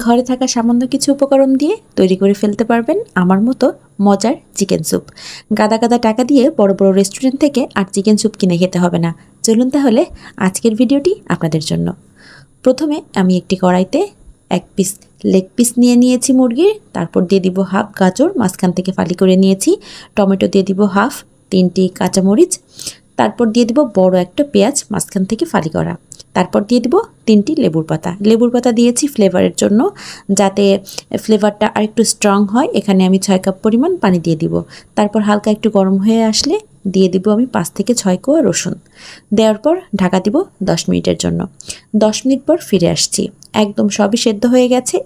ঘরে থাকা সামান্য কিছু উপকরণ দিয়ে তৈরি করে ফেলতে পারবেন আমার মতো মজার চিকেন স্যুপ। গাদা গাদা টাকা দিয়ে বড় বড় রেস্টুরেন্ট থেকে আর চিকেন স্যুপ কিনে খেতে হবে না। চলুন তাহলে আজকের ভিডিওটি আপনাদের জন্য। প্রথমে আমি একটি কড়াইতে এক পিস লেগ পিস নিয়ে নিয়েছি মুরগির, তারপর দিয়ে দিব হাফ গাজর মাঝখান থেকে ফালি করে নিয়েছি, টমেটো দিয়ে দিব হাফ, 3টি কাঁচামরিচ, তারপর দিয়ে দিব বড় একটা পেঁয়াজ মাঝখান থেকে ফালি করা, তারপর দিয়ে দিব 3টি লেবুর পাতা। লেবুর পাতা দিয়েছি ফ্লেভারের জন্য, যাতে ফ্লেভারটা আরেকটু স্ট্রং হয়। এখানে আমি 6 কাপ পরিমাণ পানি দিয়ে দিব। তারপর হালকা একটু গরম হয়ে আসলে দিয়ে দিব আমি 5 থেকে 6 কোয়া রসুন। দেওয়ার পর ঢাকা দিব 10 মিনিটের জন্য। 10 মিনিট পর ফিরে আসছি। একদম সবই সেদ্ধ হয়ে গেছে।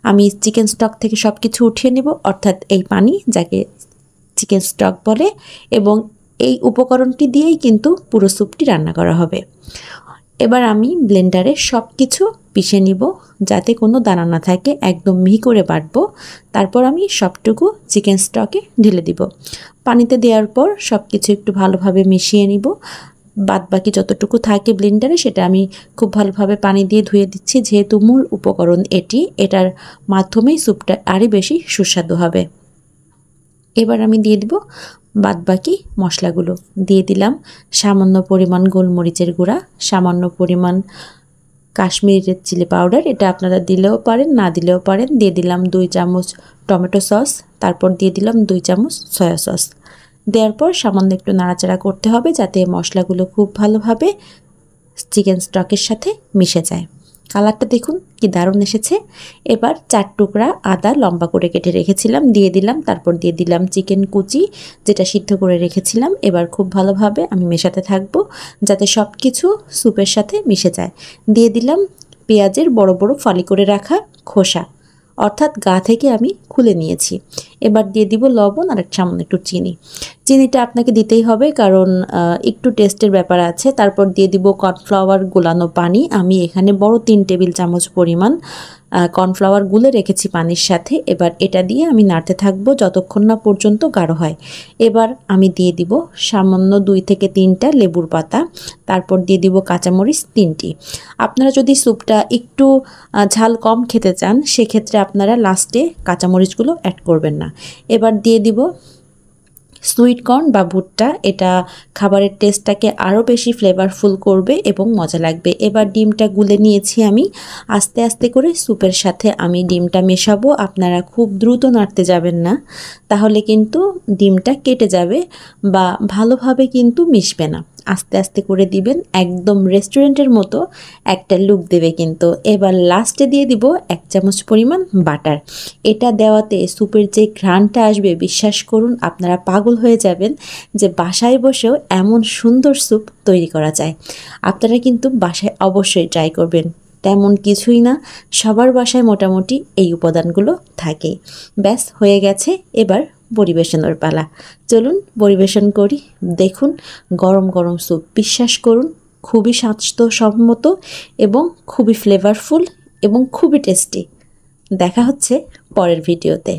আমি চিকেন স্টক থেকে সব কিছু উঠিয়ে নেব, অর্থাৎ এই পানি যাকে চিকেন স্টক বলে, এবং এই উপকরণটি দিয়েই কিন্তু পুরো স্যুপটি রান্না করা হবে। এবার আমি ব্লেন্ডারে সব কিছু পিষে নিব, যাতে কোনো দানা না থাকে, একদম মিহি করে বাটবো। তারপর আমি সবটুকু চিকেন স্টকে ঢেলে দিব। পানিতে দেওয়ার পর সব কিছু একটু ভালোভাবে মিশিয়ে নিব। বাদ বাকি যতটুকু থাকে ব্লেন্ডারে সেটা আমি খুব ভালোভাবে পানি দিয়ে ধুয়ে দিচ্ছি, যেহেতু মূল উপকরণ এটার মাধ্যমেই স্যুপটা আরও বেশি সুস্বাদু হবে। এবার আমি দিয়ে দিব বাদবাকি মশলাগুলো। দিয়ে দিলাম সামান্য পরিমাণ গোলমরিচের গুঁড়া, সামান্য পরিমাণ কাশ্মীরি রেড চিলি পাউডার, এটা আপনারা দিলেও পারেন না দিলেও পারেন। দিয়ে দিলাম 2 চামচ টমেটো সস, তারপর দিয়ে দিলাম 2 চামচ সয়া সস। দেওয়ার পর সামান্য একটু নাড়াচাড়া করতে হবে, যাতে মশলাগুলো খুব ভালোভাবে চিকেন স্টকের সাথে মিশে যায়। কালারটা দেখুন কি দারুণ এসেছে। এবার 4 টুকরা আদা লম্বা করে কেটে রেখেছিলাম দিয়ে দিলাম, তারপর দিয়ে দিলাম চিকেন কুচি যেটা সিদ্ধ করে রেখেছিলাম। এবার খুব ভালোভাবে আমি মেশাতে থাকবো, যাতে সব কিছু স্যুপের সাথে মিশে যায়। দিয়ে দিলাম পেঁয়াজের বড় বড় ফালি করে রাখা খোসা, অর্থাৎ গা থেকে আমি খুলে নিয়েছি। এবার দিয়ে দিব লবণ আর সামান্য একটু চিনি। চিনিটা আপনাকে দিতেই হবে, কারণ একটু টেস্টের ব্যাপার আছে। তারপর দিয়ে দিব কর্নফ্লাওয়ার গোলানো পানি। আমি এখানে বড় 3 টেবিল চামচ পরিমাণ কর্নফ্লাওয়ার গুলে রেখেছি পানির সাথে। এবার এটা দিয়ে আমি নাড়তে থাকবো যতক্ষণ না পর্যন্ত গাঢ় হয়। এবার আমি দিয়ে দিব সামান্য 2 থেকে 3টা লেবুর পাতা, তারপর দিয়ে দিব কাঁচামরিচ 3টি। আপনারা যদি স্যুপটা একটু ঝাল কম খেতে চান, সেক্ষেত্রে আপনারা লাস্টে কাঁচামরিচগুলো অ্যাড করবেন না। এবার দিয়ে দিব সুইট কর্ন বা ভুট্টা, এটা খাবারের টেস্টটাকে আরও বেশি ফ্লেভারফুল করবে এবং মজা লাগবে। এবার ডিমটা গুলে নিয়েছি আমি। আস্তে আস্তে করে স্যুপের সাথে আমি ডিমটা মেশাবো। আপনারা খুব দ্রুত নাড়তে যাবেন না, তাহলে কিন্তু ডিমটা কেটে যাবে বা ভালোভাবে কিন্তু মিশবে না। আস্তে আস্তে করে দিবেন, একদম রেস্টুরেন্টের মতো একটা লুক দেবে কিন্তু। এবার লাস্টে দিয়ে দিব 1 চামচ পরিমাণ বাটার। এটা দেওয়াতে স্যুপের যে ঘ্রাণটা আসবে, বিশ্বাস করুন আপনারা পাগল হয়ে যাবেন যে বাসায় বসেও এমন সুন্দর স্যুপ তৈরি করা যায়। আপনারা কিন্তু বাসায় অবশ্যই ট্রাই করবেন। তেমন কিছুই না, সবার বাসায় মোটামুটি এই উপাদানগুলো থাকে। ব্যাস হয়ে গেছে, এবার পরিবেশনের পালা। চলুন পরিবেশন করি। দেখুন গরম গরম স্যুপ, বিশ্বাস করুন খুবই স্বাস্থ্যসম্মত এবং খুবই ফ্লেভারফুল এবং খুবই টেস্টি। দেখা হচ্ছে পরের ভিডিওতে।